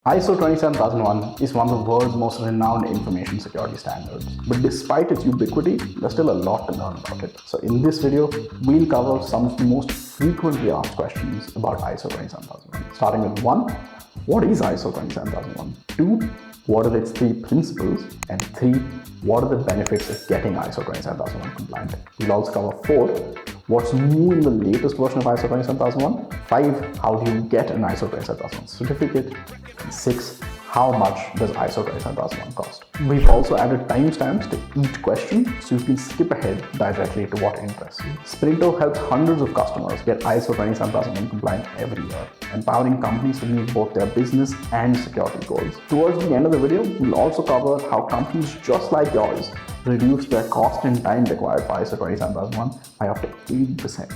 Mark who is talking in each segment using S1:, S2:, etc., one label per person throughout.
S1: ISO 27001 is one of the world's most renowned information security standards, but despite its ubiquity, there's still a lot to learn about it. So in this video, we'll cover some of the most frequently asked questions about ISO 27001. Starting with 1, what is ISO 27001? 2, what are its 3 principles? And 3, what are the benefits of getting ISO 27001 compliant? We'll also cover 4, what's new in the latest version of ISO 27001? 5, how do you get an ISO 27001 certificate? And 6, how much does ISO 27001 cost? We've also added timestamps to each question so you can skip ahead directly to what interests you. Sprinto helps hundreds of customers get ISO 27001 compliant every year, empowering companies to meet both their business and security goals. Towards the end of the video, we'll also cover how companies just like yours reduce their cost and time required for ISO 27001 by up to 80%.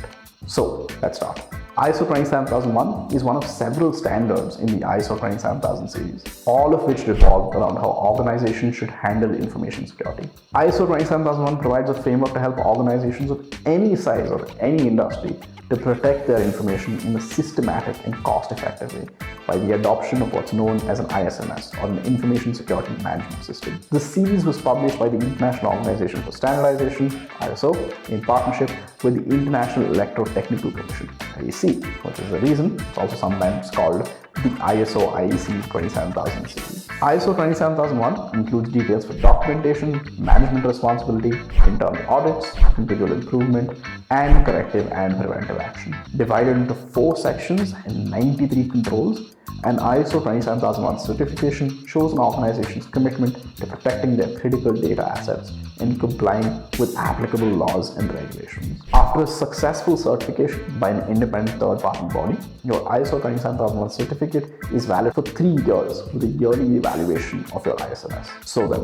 S1: So let's start. ISO 27001 is one of several standards in the ISO 27000 series, all of which revolve around how organizations should handle information security. ISO 27001 provides a framework to help organizations of any size or any industry to protect their information in a systematic and cost-effective way by the adoption of what's known as an ISMS, or an Information Security Management System. The series was published by the International Organization for Standardization, ISO, in partnership with the International Electrotechnical Commission, IEC, which is the reason it's also sometimes called the ISO IEC 27000 series. ISO 27001 includes details for documentation, management responsibility, internal audits, continual improvement, and corrective and preventive action. Divided into 4 sections and 93 controls, an ISO 27001 certification shows an organization's commitment to protecting their critical data assets and complying with applicable laws and regulations. After a successful certification by an independent third-party body, your ISO 27001 certificate is valid for 3 years with a yearly evaluation of your ISMS. So then,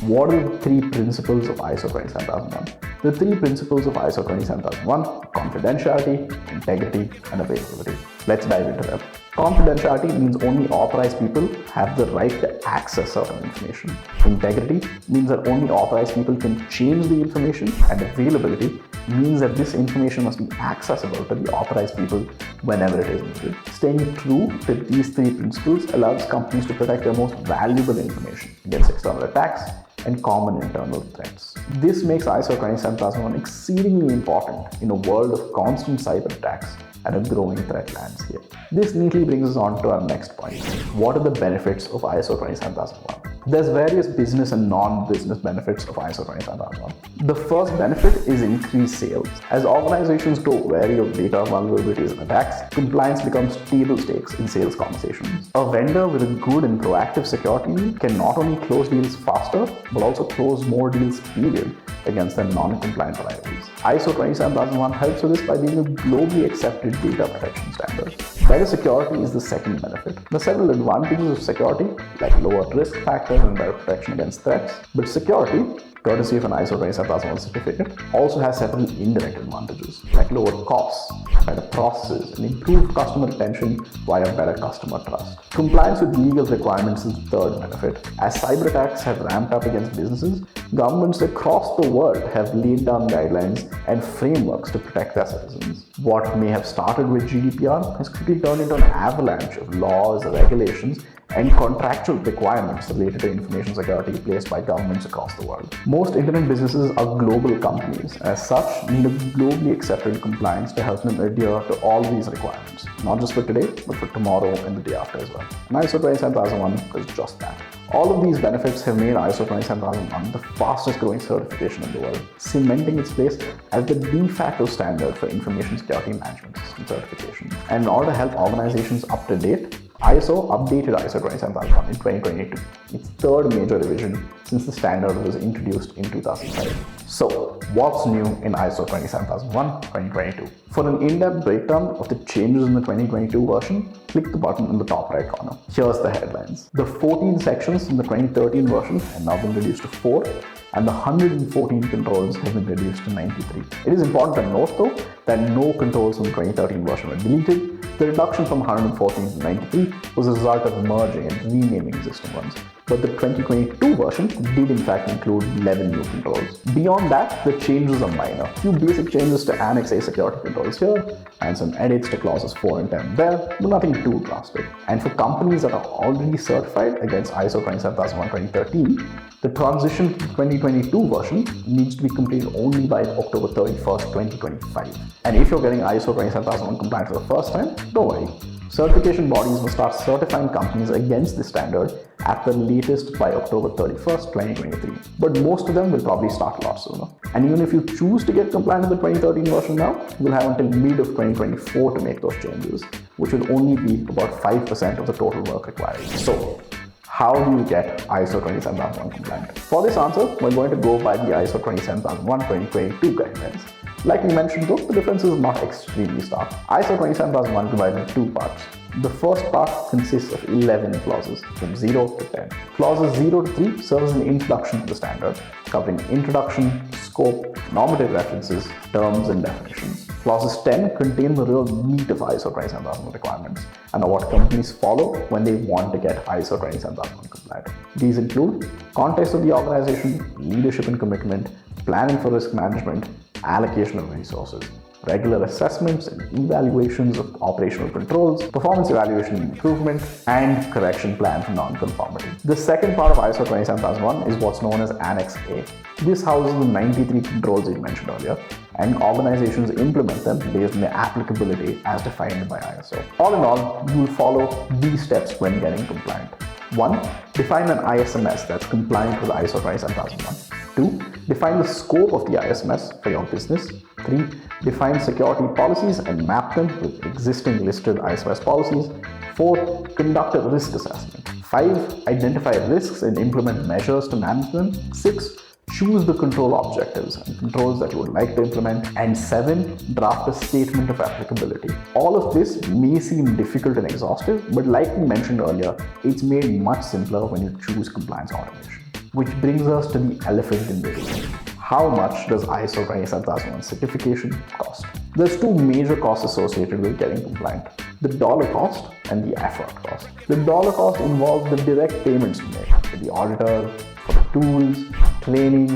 S1: what are the 3 principles of ISO 27001? The 3 principles of ISO 27001: confidentiality, integrity, and availability. Let's dive into them. Confidentiality means only authorized people have the right to access certain information. Integrity means that only authorized people can change the information, and availability means that this information must be accessible to the authorized people whenever it is needed. Staying true to these 3 principles allows companies to protect their most valuable information against external attacks and common internal threats. This makes ISO 27001 exceedingly important in a world of constant cyber attacks and a growing threat landscape. This neatly brings us on to our next point. What are the benefits of ISO 27001? There's various business and non-business benefits of ISO 27001. The first benefit is increased sales. As organizations grow wary of data vulnerabilities and attacks, compliance becomes table stakes in sales conversations. A vendor with a good and proactive security can not only close deals faster, but also close more deals, period, against their non-compliant rivals. ISO 27001 helps with this by being a globally accepted data protection standard. Better security is the second benefit. There are several advantages of security, like lower risk factors and better protection against threats, but security, courtesy of an ISO 27001 certificate, also has several indirect advantages, like lower costs, better processes, and improved customer retention via better customer trust. Compliance with legal requirements is the third benefit. As cyber attacks have ramped up against businesses, governments across the world have laid down guidelines and frameworks to protect their citizens. What may have started with GDPR has quickly turned into an avalanche of laws, regulations, and contractual requirements related to information security placed by governments across the world. Most internet businesses are global companies, as such need a globally accepted compliance to help them adhere to all these requirements, not just for today, but for tomorrow and the day after as well. And ISO 27001 is just that. All of these benefits have made ISO 27001 the fastest growing certification in the world, cementing its place as the de facto standard for information security management system certification. And in order to help organizations up to date, ISO updated ISO 27001 in 2022, its third major revision since the standard was introduced in 2005. So, what's new in ISO 27001 2022? For an in-depth breakdown of the changes in the 2022 version, click the button in the top right corner. Here's the headlines. The 14 sections in the 2013 version have now been reduced to 4, and the 114 controls have been reduced to 93. It is important to note though that no controls from the 2013 version were deleted. The reduction from 114 to 93 was a result of merging and renaming existing ones. But the 2022 version did in fact include 11 new controls. Beyond Beyond that, the changes are minor. Few basic changes to Annex A security controls here, and some edits to clauses 4 and 10 there, but nothing too drastic. And for companies that are already certified against ISO 27001:2013, the transition to the 2022 version needs to be completed only by October 31st, 2025. And if you're getting ISO 27001 compliant for the first time, don't worry. Certification bodies will start certifying companies against this standard at the latest by October 31st, 2023. But most of them will probably start a lot sooner. And even if you choose to get compliant with the 2013 version now, you'll have until mid of 2024 to make those changes, which will only be about 5% of the total work required. So, how do you get ISO 27001 compliant? For this answer, we're going to go by the ISO 27001:2022 guidelines. Like we mentioned though, the difference is not extremely stark. ISO 27001 divided into 2 parts. The first part consists of 11 clauses from 0 to 10. Clauses 0 to 3 serve as an introduction to the standard, covering introduction, scope, normative references, terms and definitions. Clauses 10 contain the real meat of ISO 27001 requirements and are what companies follow when they want to get ISO 27001 compliant. These include context of the organization, leadership and commitment, planning for risk management, allocation of resources, regular assessments and evaluations of operational controls, performance evaluation and improvement, and correction plan for non-conformity. The second part of ISO 27001 is what's known as Annex A. This houses the 93 controls you mentioned earlier, and organizations implement them based on their applicability as defined by ISO. All in all, you will follow these steps when getting compliant. 1. Define an ISMS that's compliant with ISO 27001. 2. Define the scope of the ISMS for your business. 3. Define security policies and map them with existing listed ISMS policies. 4. Conduct a risk assessment. 5. Identify risks and implement measures to manage them. 6. Choose the control objectives and controls that you would like to implement. And 7. Draft a statement of applicability. All of this may seem difficult and exhaustive, but like we mentioned earlier, it's made much simpler when you choose compliance automation. Which brings us to the elephant in the room. How much does ISO 27001 certification cost? There's two major costs associated with getting compliant: the dollar cost and the effort cost. The dollar cost involves the direct payments you make to the auditor, for the tools, training,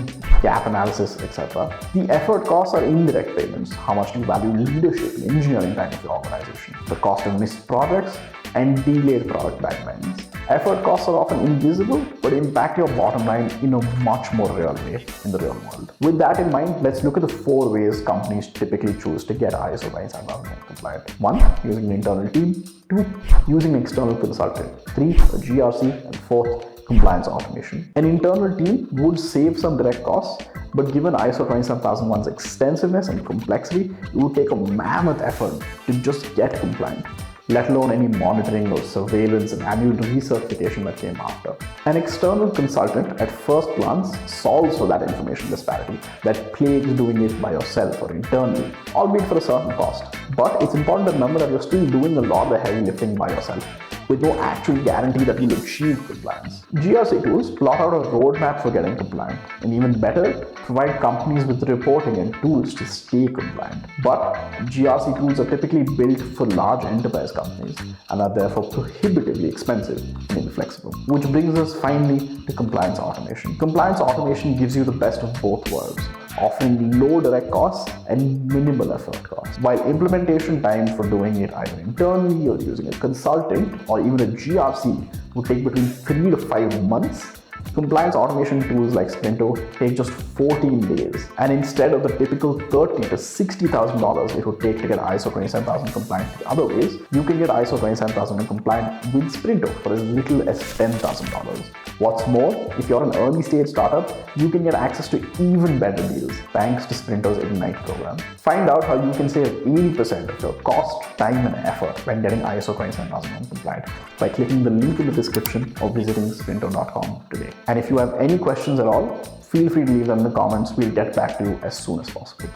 S1: gap analysis, etc. The effort costs are indirect payments. How much do you value leadership and engineering time of your organization? The cost of missed projects and delayed product timelines. Effort costs are often invisible, but impact your bottom line in a much more real way in the real world. With that in mind, let's look at the 4 ways companies typically choose to get ISO 27001 compliant. 1. Using an internal team. 2. Using an external consultant. 3. A GRC. And 4th, compliance automation. An internal team would save some direct costs, but given ISO 27001's extensiveness and complexity, it would take a mammoth effort to just get compliant, let alone any monitoring or surveillance and annual recertification that came after. An external consultant at first glance solves for that information disparity that plagues doing it by yourself or internally, albeit for a certain cost. But it's important to remember that you're still doing a lot of the heavy lifting by yourself, with no actual guarantee that you'll achieve compliance. GRC tools plot out a roadmap for getting compliant, and even better, provide companies with reporting and tools to stay compliant. But GRC tools are typically built for large enterprise companies and are therefore prohibitively expensive and inflexible. Which brings us finally to compliance automation. Compliance automation gives you the best of both worlds, offering low direct costs and minimal effort costs. While implementation time for doing it either internally or using a consultant or even a GRC would take between 3 to 5 months, compliance automation tools like Sprinto take just 14 days. And instead of the typical $30,000 to $60,000 it would take to get ISO 27000 compliant the other ways, you can get ISO 27000 compliant with Sprinto for as little as $10,000. What's more, if you're an early stage startup, you can get access to even better deals thanks to Sprinto's Ignite program. Find out how you can save 80% of your cost, time and effort when getting ISO 27001 compliant by clicking the link in the description or visiting sprinto.com today. And if you have any questions at all, feel free to leave them in the comments. We'll get back to you as soon as possible.